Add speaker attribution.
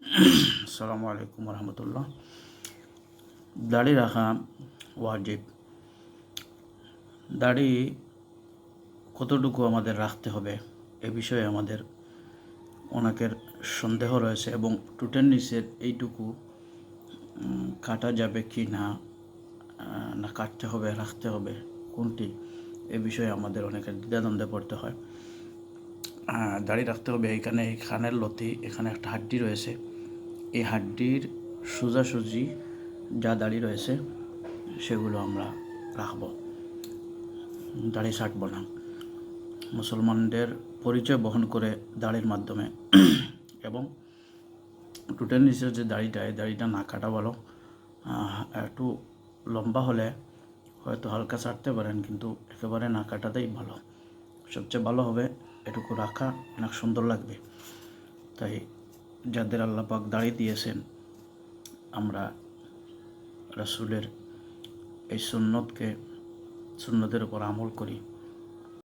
Speaker 1: আসসালামু আলাইকুম রহমতুল্লাহ। দাড়ি রাখা ওয়াজিব। দাড়ি কতটুকু আমাদের রাখতে হবে এ বিষয়ে আমাদের অনেকের সন্দেহ রয়েছে এবং টুটের নিচের এইটুকু কাটা যাবে কি না, না কাটতে হবে রাখতে হবে কোনটি, এ বিষয়ে আমাদের অনেকের দ্বিধাদ্বন্দ্বে পড়তে হয়। দাড়ি রাখতে হবে এইখানে, এই কানের লতি, এখানে একটা হাড্ডি রয়েছে, এই হাড্ডির সোজাসুজি যা দাড়ি রয়েছে সেগুলো আমরা রাখব, দাড়ি ছাঁটব না। মুসলমানদের পরিচয় বহন করে দাড়ির মাধ্যমে এবং টুটের নিচের যে দাড়িটা, এই দাড়িটা না কাটা ভালো। একটু লম্বা হলে হয়তো হালকা ছাড়তে পারেন, কিন্তু একেবারে না কাটাতেই ভালো, সবচেয়ে ভালো হবে। এটুকু রাখা অনেক সুন্দর লাগবে। তাই যাদের আল্লাহ পাক দাড়ি দিয়েছেন, আমরা রাসূলের এই সুন্নতের উপর আমল করি।